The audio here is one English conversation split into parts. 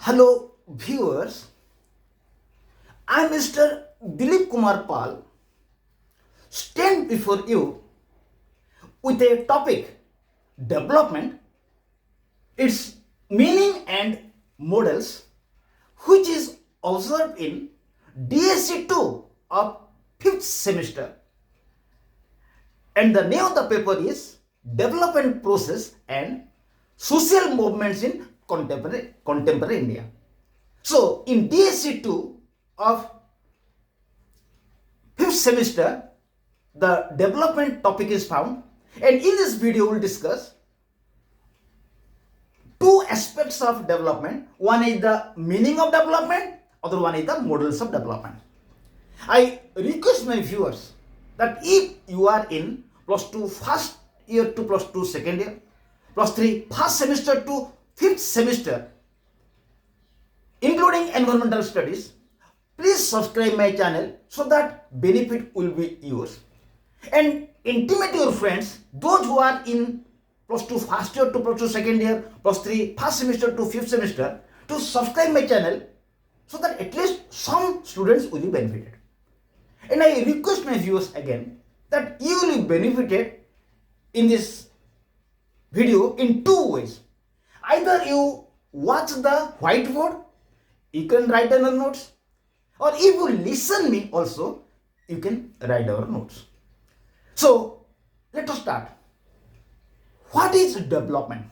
Hello viewers, I am Mr. Dilip Kumar Pal, stand before you with a topic development, its meaning and models, which is observed in DSE-2 of 5th semester. And the name of the paper is Development Process and Social Movements in Contemporary India. So, in DSE-2 of 5th semester, the development topic is found, and in this video we will discuss two aspects of development. One is the meaning of development, other one is the models of development. I request my viewers that if you are in plus 2 first year to plus 2 second year, plus 3 first semester to 5th semester, including environmental studies, please subscribe my channel so that benefit will be yours. And intimate your friends, those who are in plus 2 first year to plus 2 second year, plus 3 first semester to 5th semester, to subscribe my channel so that at least some students will be benefited. And I request my viewers again that you will be benefited in this video in two ways. Either you watch the whiteboard, you can write down your notes, or if you listen me also, you can write our notes. So let us start. What is development?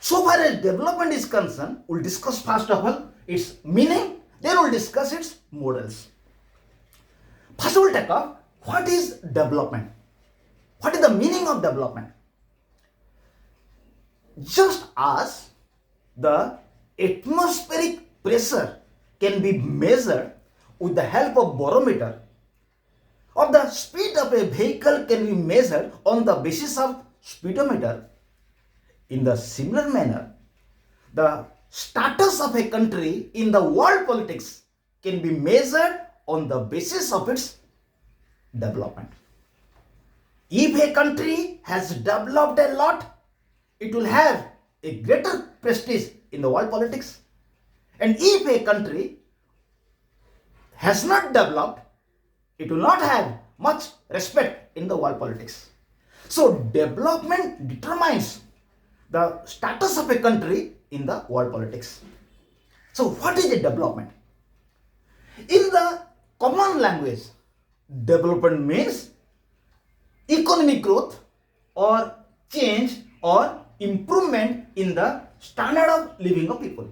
So far as development is concerned, we'll discuss first of all its meaning, then we'll discuss its models. First we'll take up what is development. What is the meaning of development? Just as the atmospheric pressure can be measured with the help of barometer, or the speed of a vehicle can be measured on the basis of speedometer, in the similar manner, the status of a country in the world politics can be measured on the basis of its development. If a country has developed a lot, it will have a greater prestige in the world politics. And if a country has not developed, it will not have much respect in the world politics. So development determines the status of a country in the world politics. So what is a development? In the common language, development means economic growth or change or improvement in the standard of living of people.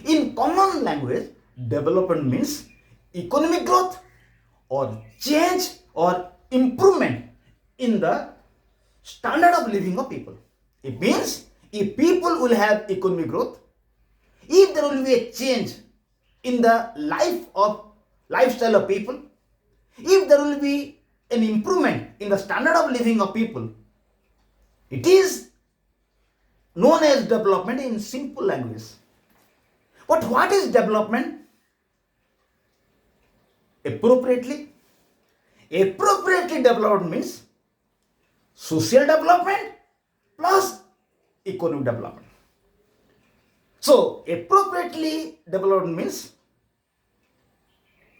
In common language, development means economic growth or change or improvement in the standard of living of people. It means if people will have economic growth, if there will be a change in the lifestyle of people, if there will be an improvement in the standard of living of people, it is known as development in simple language. But what is development? Appropriately development means social development plus economic development. So appropriately development means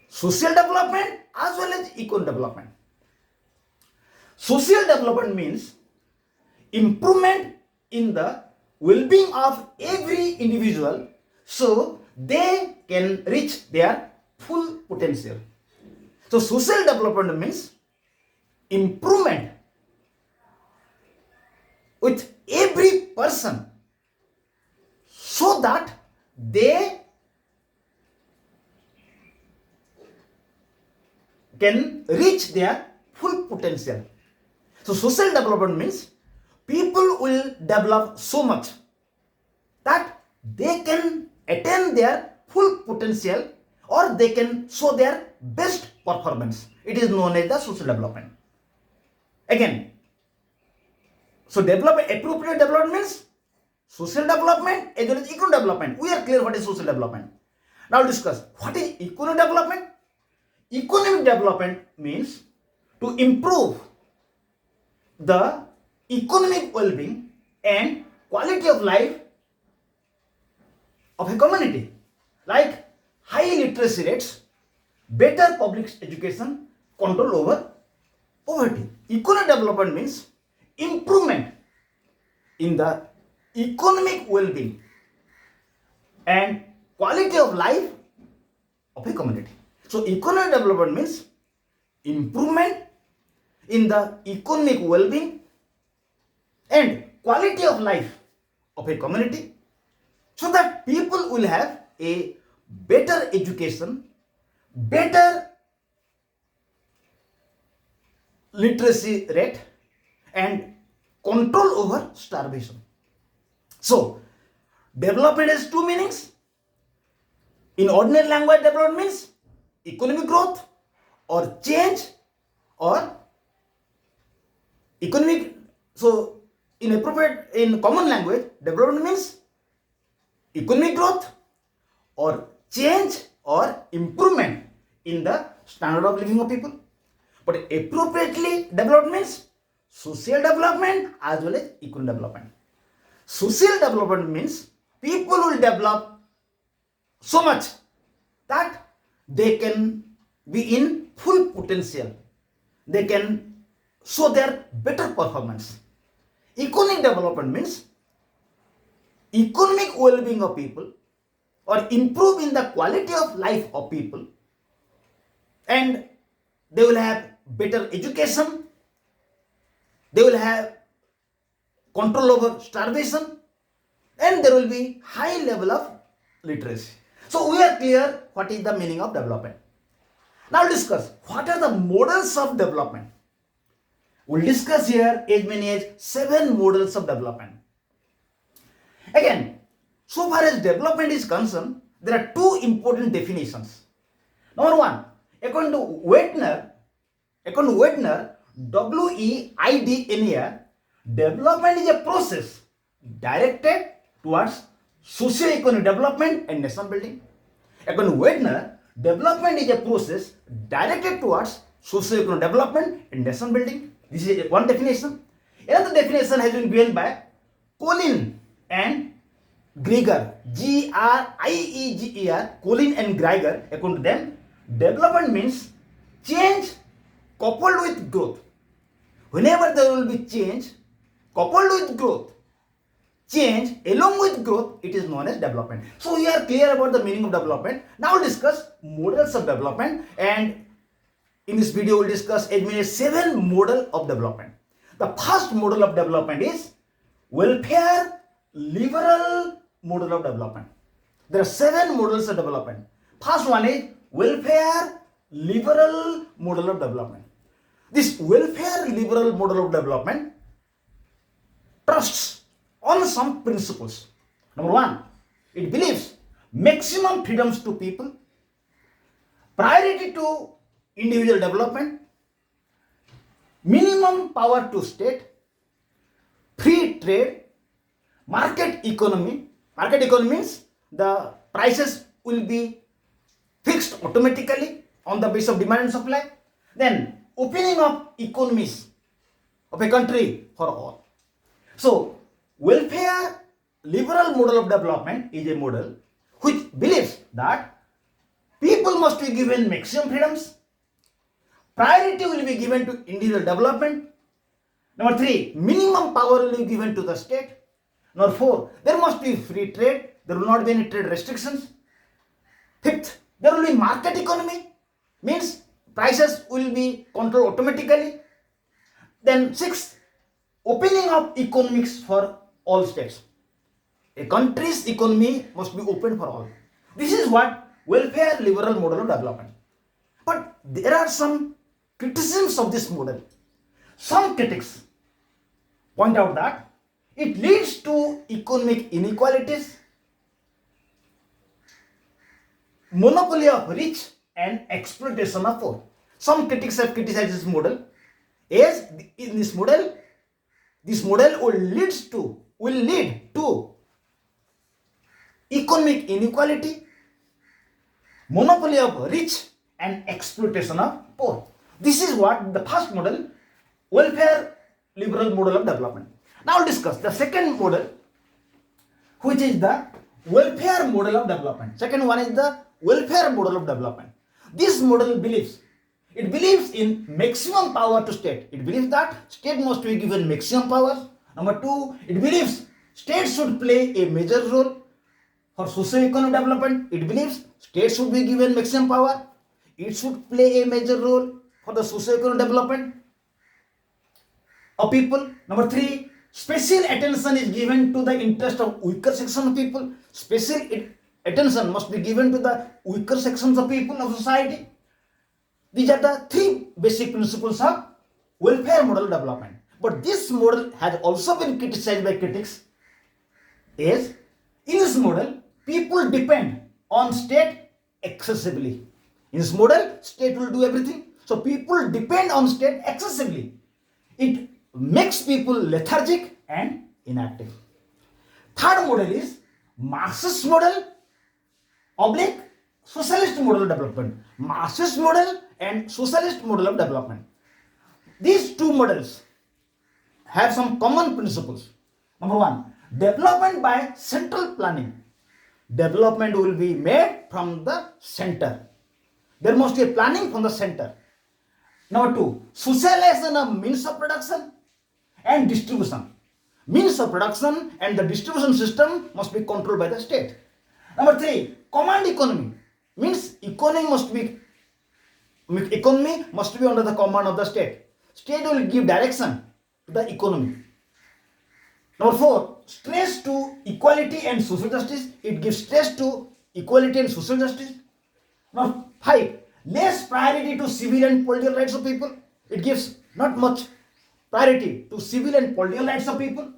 social development as well as economic development. Social development means improvement in the well-being of every individual so they can reach their full potential. So social development means improvement with every person so that they can reach their full potential. So social development means people will develop so much that they can attain their full potential or they can show their best performance. It is known as the social development. Again, so appropriate development means social development as well as economic development. We are clear what is social development. Now we'll discuss what is economic development. Economic development means to improve the economic well-being and quality of life of a community, like high literacy rates, better public education, control over poverty. Economic development means improvement in the economic well-being and quality of life of a community. So economic development means improvement in the economic well-being and quality of life of a community, so that people will have a better education, better literacy rate, and control over starvation. So development has two meanings. In ordinary language, development means economic growth or change or economic. So in common language, development means economic growth or change or improvement in the standard of living of people. But appropriately, development means social development as well as economic development. Social development means people will develop so much that they can be in full potential. They can show their better performance. Economic development means economic well-being of people or improve in the quality of life of people, and they will have better education, they will have control over starvation, and there will be high level of literacy. So we are clear what is the meaning of development. Now discuss what are the models of development. We'll discuss here as many as 7 models of development. Again, so far as development is concerned, there are 2 important definitions. Number 1, according to Weidner, WEIDNER, development is a process directed towards socio-economic development and nation building. According to Weidner, development is a process directed towards socio-economic development and nation building. This is one definition. Another definition has been given by Colin and Greiger, Grieger, Colin and Greiger. According to them, development means change coupled with growth. Whenever there will be change coupled with growth, change along with growth, it is known as development. So we are clear about the meaning of development. Now we'll discuss models of development, and in this video we'll discuss as many as 7 models of development. The first model of development is welfare liberal model of development. There are 7 models of development. First one is welfare liberal model of development. This welfare liberal model of development trusts on some principles. Number 1, it believes maximum freedoms to people, priority to individual development, minimum power to state, free trade, market economy. Market economy means the prices will be fixed automatically on the basis of demand and supply. Then opening up economies of a country for all. So welfare liberal model of development is a model which believes that people must be given maximum freedoms, priority will be given to individual development. Number 3, minimum power will be given to the state. Number 4, there must be free trade, there will not be any trade restrictions. 5th, there will be market economy, means prices will be controlled automatically. Then 6th, opening up economics for all states. A country's economy must be open for all. This is what welfare liberal model of development. But there are some criticisms of this model. Some critics point out that it leads to economic inequalities, monopoly of rich, and exploitation of poor. Some critics have criticized this model as in this model will lead to economic inequality, monopoly of rich, and exploitation of poor. This is what the first model, welfare liberal model of development. Now we'll discuss the second model, which is the welfare model of development. Second one is the welfare model of development. This model believes, it believes in maximum power to state. It believes that state must be given maximum power. Number two, it believes state should play a major role for socio-economic development. It believes state should be given maximum power. It should play a major role for the socio-economic development of people. Number three, special attention is given to the interest of weaker section of people. Special attention must be given to the weaker sections of people of society. These are the three basic principles of welfare model development. But this model has also been criticized by critics. As in this model, people depend on state excessively. In this model, state will do everything. So people depend on state excessively. It makes people lethargic and inactive. Third model is Marxist model oblique socialist model of development. Marxist model and socialist model of development. These two models have some common principles. Number one, development by central planning. Development will be made from the center. There must be a planning from the center. Number two, socialization of means of production and distribution. Means of production and the distribution system must be controlled by the state. Number three, command economy. Means economy must be under the command of the state. State will give direction to the economy. Number four, stress to equality and social justice. It gives stress to equality and social justice. Number five, less priority to civil and political rights of people. It gives not much priority to civil and political rights of people.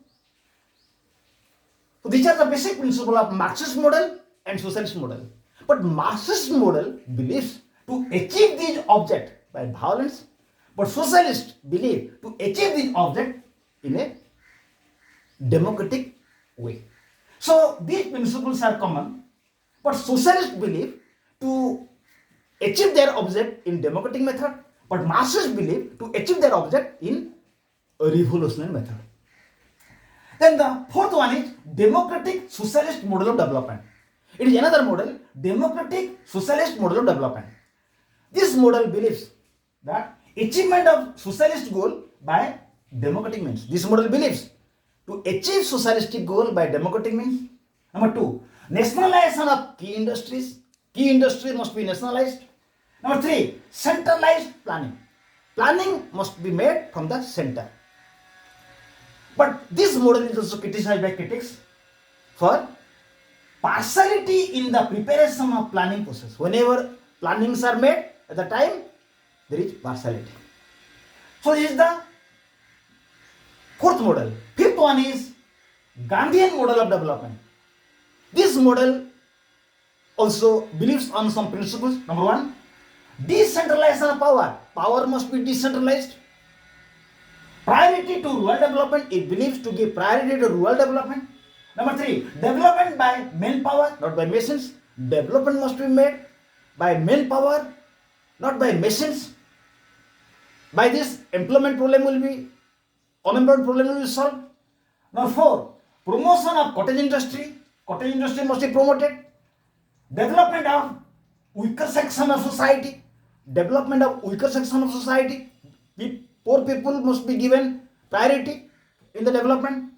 So these are the basic principles of Marxist model and socialist model. But Marxist model believes to achieve these objects by violence, but socialists believe to achieve these objects in a democratic way. So these principles are common, but socialists believe to achieve their object in democratic method, but Marxists believe to achieve their object in a revolutionary method. Then the fourth one is democratic socialist model of development. It is another model, democratic socialist model of development. This model believes that achievement of socialist goal by democratic means. This model believes to achieve socialistic goal by democratic means. Number two, nationalization of key industries. Key industries must be nationalized. Number three, centralized planning. Planning must be made from the center. But this model is also criticized by critics for partiality in the preparation of planning process. Whenever plannings are made at the time, there is partiality. So this is the fourth model. Fifth one is Gandhian model of development. This model also believes on some principles. Number one, decentralization of power. Power must be decentralized. Priority to rural development. It believes to give priority to rural development. Number three, development by manpower, not by machines. Development must be made by manpower, not by machines. By this, unemployment problem will be solved. Number four, promotion of cottage industry. Cottage industry must be promoted. Development of weaker section of society. Development of weaker section of society. Poor people must be given priority in the development.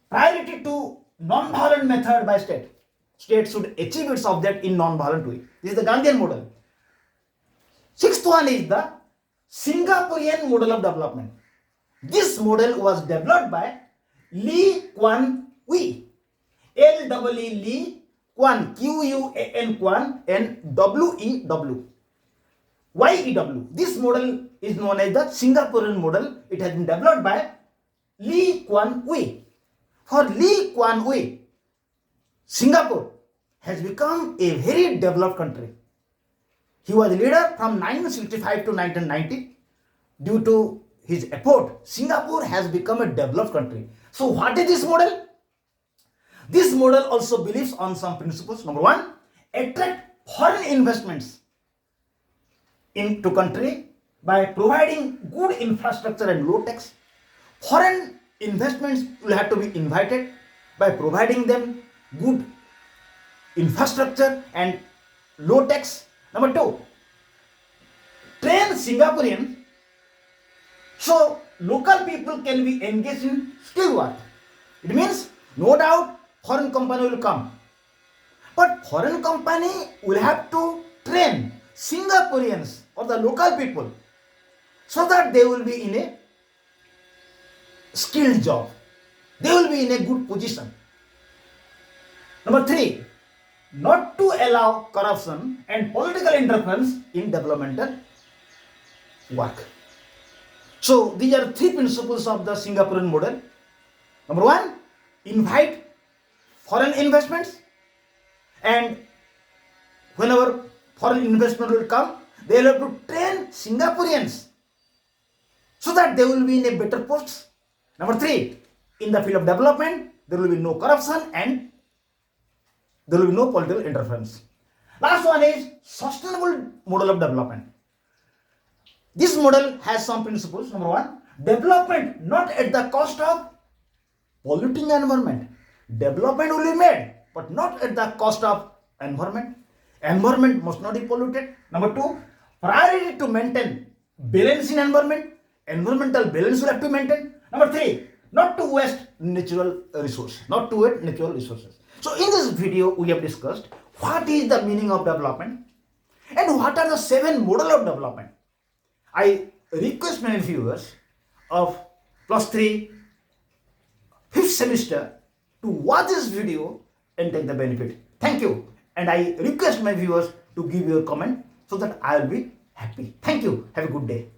Priority to non-violent method by state. State should achieve its object in non-violent way. This is the Gandhian model. Sixth one is the Singaporean model of development. This model was developed by Lee Kuan Yew. L-E-E Lee Kuan, Q-U-A-N Kuan, and W-E-W. Y-E-W. This model is known as the Singaporean model. It has been developed by Lee Kuan Yew. For Lee Kuan Yew, Singapore has become a very developed country. He was a leader from 1965 to 1990. Due to his effort, Singapore has become a developed country. So what is this model? This model also believes on some principles. Number one, attract foreign investments into country by providing good infrastructure and low tax. Foreign investments will have to be invited by providing them good infrastructure and low tax. Number 2, train Singaporean so local people can be engaged in skill work. It means no doubt foreign company will come, but foreign company will have to train Singaporeans or the local people so that they will be in a skilled job. They will be in a good position. Number 3, not to allow corruption and political interference in developmental work. So these are 3 principles of the Singaporean model. Number 1, invite foreign investments, and whenever foreign investment will come, they will have to train Singaporeans so that they will be in a better post. Number 3, in the field of development, there will be no corruption and there will be no political interference. Last one is sustainable model of development. This model has some principles. Number 1, development not at the cost of polluting environment. Development will be made, but not at the cost of environment. Environment must not be polluted. Number 2, priority to maintain balance in environment. Environmental balance will have to maintain. Number 3, not to waste natural resources. Not to waste natural resources. So in this video, we have discussed what is the meaning of development and what are the 7 models of development. I request my viewers of +3 5th semester to watch this video and take the benefit. Thank you. And I request my viewers to give your comment so that I will be happy. Thank you. Have a good day.